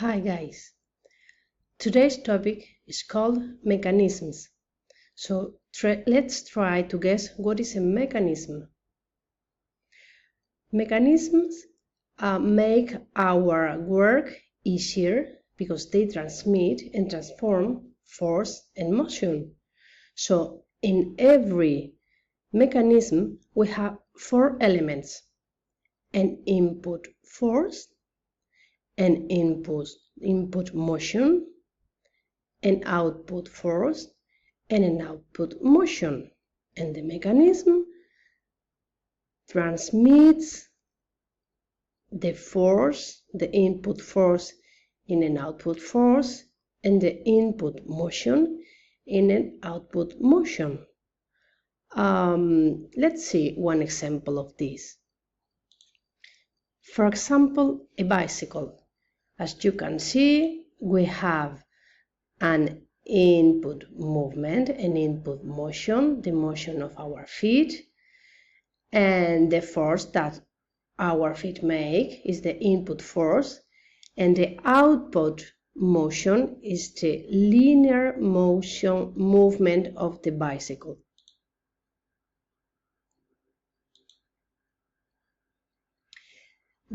Hi guys, today's topic is called mechanisms. So let's try to guess what is a mechanism. Mechanisms make our work easier because they transmit and transform force and motion. So in every mechanism we have four elements: an input force, an input motion, an output force, and an output motion. And the mechanism transmits the force, the input force, in an output force, and the input motion in an output motion. Let's see one example of this. For example, a bicycle. As you can see, we have an input movement, an input motion, the motion of our feet, and the force that our feet make is the input force, and the output motion is the linear motion movement of the bicycle.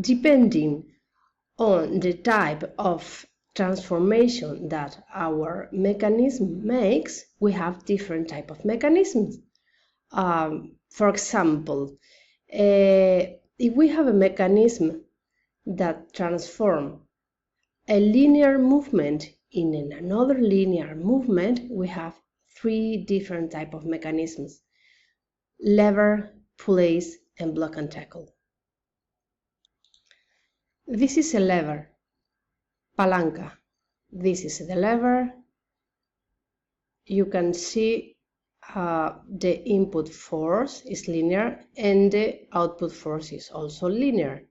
Depending on the type of transformation that our mechanism makes, we have different type of mechanisms. For example, if we have a mechanism that transforms a linear movement in another linear movement, we have three different type of mechanisms: lever, pulleys, and block and tackle. This is a lever, palanca. This is the lever. You can see the input force is linear and the output force is also linear.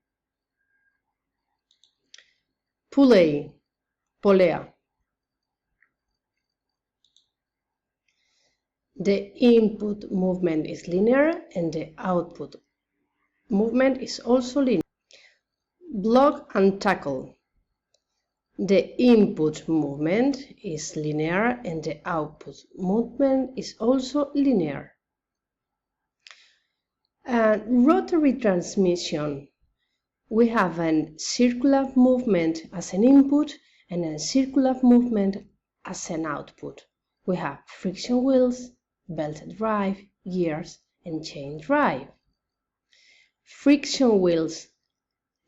Pulley, polea. The input movement is linear and the output movement is also linear. Block and tackle. The input movement is linear and the output movement is also linear. Rotary transmission. We have a circular movement as an input and a circular movement as an output. We have friction wheels, belt drive, gears, and chain drive. Friction wheels,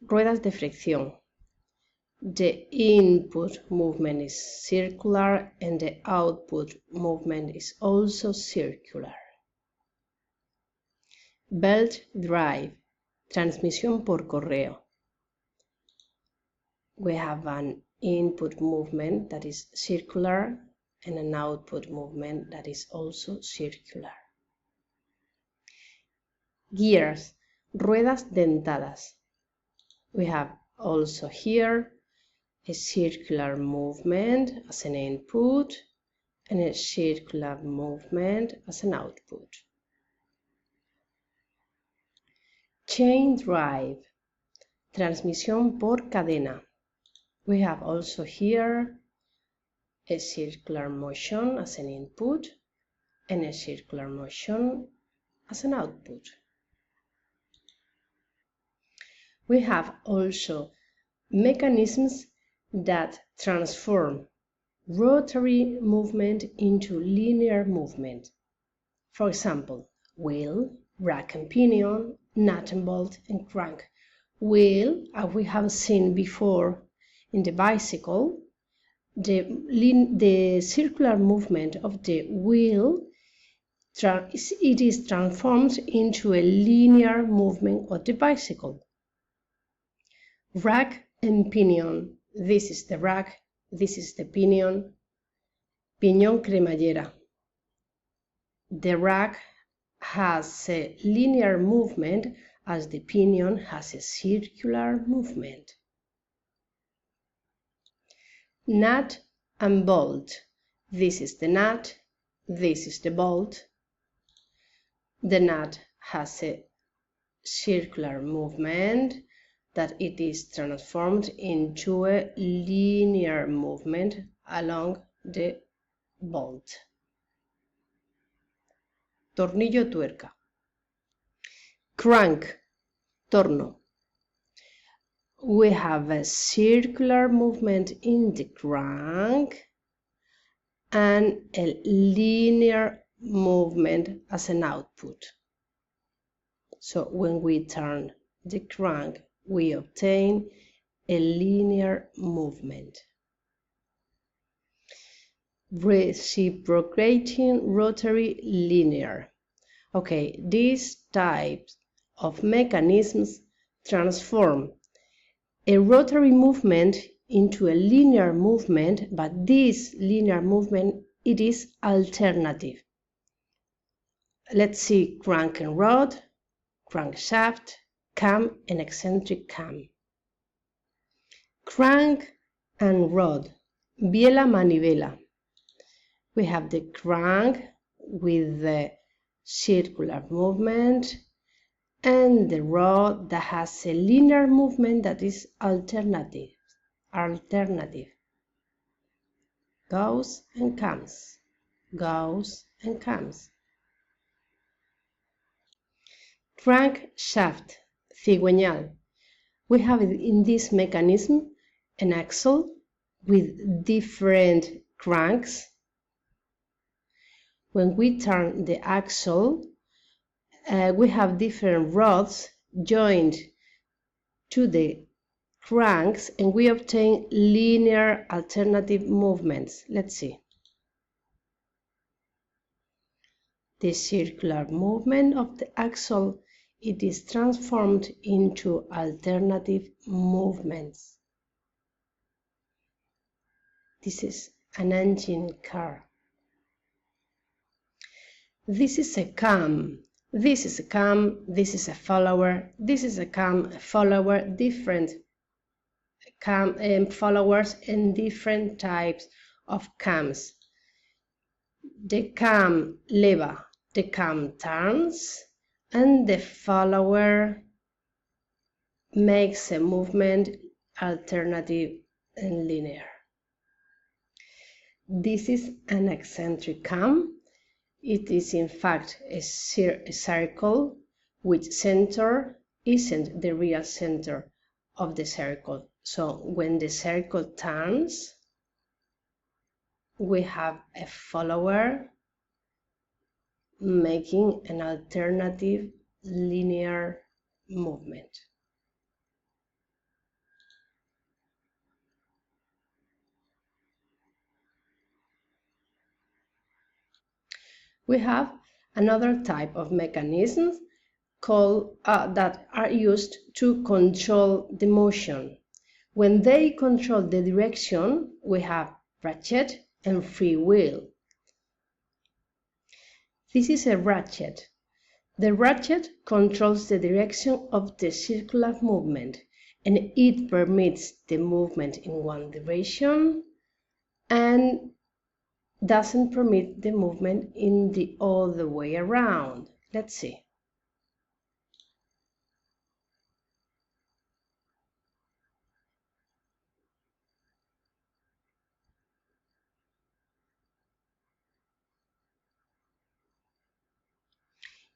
ruedas de fricción. The input movement is circular and the output movement is also circular. Belt drive, transmisión por correo. We have an input movement that is circular and an output movement that is also circular. Gears, ruedas dentadas. We have also here a circular movement as an input and a circular movement as an output. Chain drive, transmisión por cadena. We have also here a circular motion as an input and a circular motion as an output. We have also mechanisms that transform rotary movement into linear movement. For example, wheel, rack and pinion, nut and bolt, and crank. Wheel, as we have seen before in the bicycle, the circular movement of the wheel is transformed into a linear movement of the bicycle. Rack and pinion. This is the rack, this is the pinion. Piñón cremallera. The rack has a linear movement as the pinion has a circular movement. Nut and bolt. This is the nut, this is the bolt. The nut has a circular movement that it is transformed into a linear movement along the bolt. Tornillo, tuerca. Crank, torno. We have a circular movement in the crank and a linear movement as an output. So when we turn the crank, we obtain a linear movement. Reciprocating rotary linear. Okay, these types of mechanisms transform a rotary movement into a linear movement, but this linear movement, it is alternative. Let's see crank and rod, crankshaft, cam and eccentric cam. Crank and rod, biela manivela. We have the crank with the circular movement and the rod that has a linear movement that is alternative. Goes and comes, goes and comes. Crankshaft, cigüeñal. We have in this mechanism an axle with different cranks. When we turn the axle, we have different rods joined to the cranks and we obtain linear alternative movements. Let's see. The circular movement of the axle, it is transformed into alternative movements. This is an engine car. This is a cam. This is a cam, this is a follower, this is a cam, a follower, different cam followers and different types of cams. The cam lever, the cam turns, and the follower makes a movement alternative and linear. This is an eccentric cam. It is in fact a circle which center isn't the real center of the circle. So when the circle turns, we have a follower making an alternative linear movement. We have another type of mechanisms called that are used to control the motion. When they control the direction, we have ratchet and free wheel. This is a ratchet. The ratchet controls the direction of the circular movement and it permits the movement in one direction and doesn't permit the movement in the other way around. Let's see.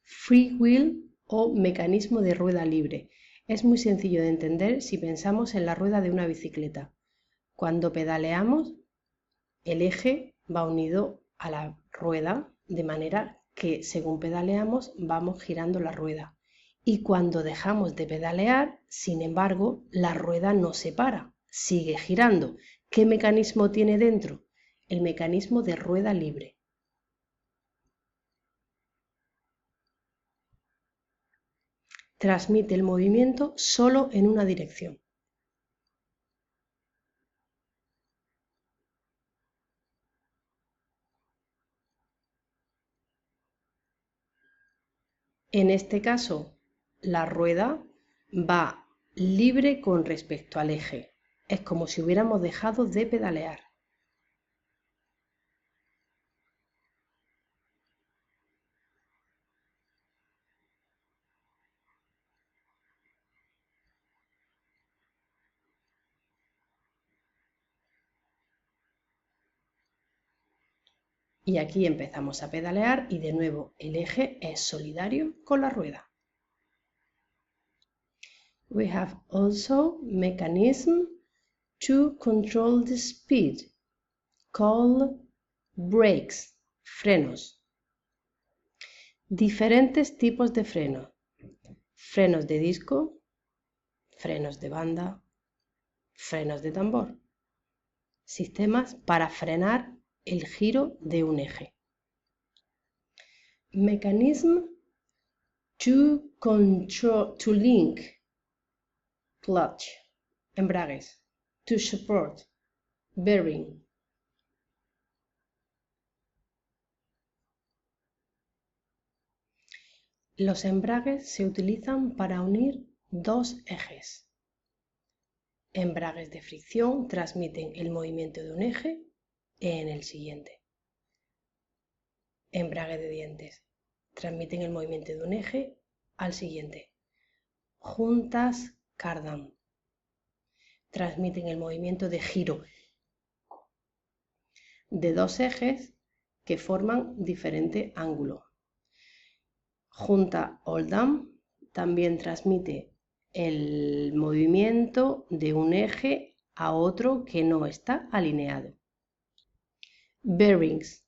Free wheel o mecanismo de rueda libre. Es muy sencillo de entender si pensamos en la rueda de una bicicleta. Cuando pedaleamos, el eje va unido a la rueda de manera que según pedaleamos vamos girando la rueda. Y cuando dejamos de pedalear, sin embargo, la rueda no se para, sigue girando. ¿Qué mecanismo tiene dentro? El mecanismo de rueda libre. Transmite el movimiento solo en una dirección. En este caso, la rueda va libre con respecto al eje. Es como si hubiéramos dejado de pedalear. Y aquí empezamos a pedalear y de nuevo el eje es solidario con la rueda. We have also mechanism to control the speed, called brakes, frenos. Diferentes tipos de frenos. Frenos de disco, frenos de banda, frenos de tambor. Sistemas para frenar el giro de un eje. Mechanism to link, clutch, embragues, to support, bearing. Los embragues se utilizan para unir dos ejes. Embragues de fricción transmiten el movimiento de un eje en el siguiente. Embrague de dientes transmiten el movimiento de un eje al siguiente. Juntas cardan transmiten el movimiento de giro de dos ejes que forman diferente ángulo. Junta Oldham también transmite el movimiento de un eje a otro que no está alineado. Bearings,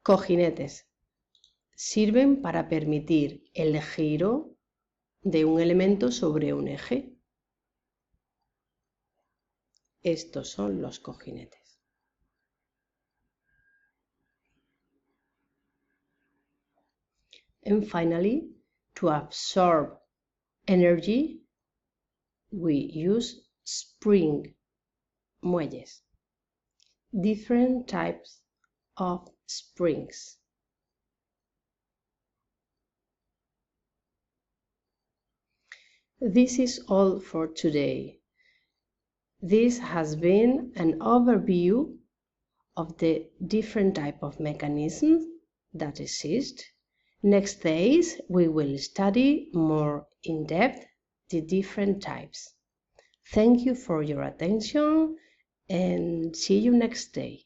cojinetes, sirven para permitir el giro de un elemento sobre un eje. Estos son los cojinetes. And finally, to absorb energy, we use spring, muelles. Different types of springs. This is all for today. This has been an overview of the different type of mechanisms that exist. Next days, we will study more in depth the different types. Thank you for your attention and see you next day.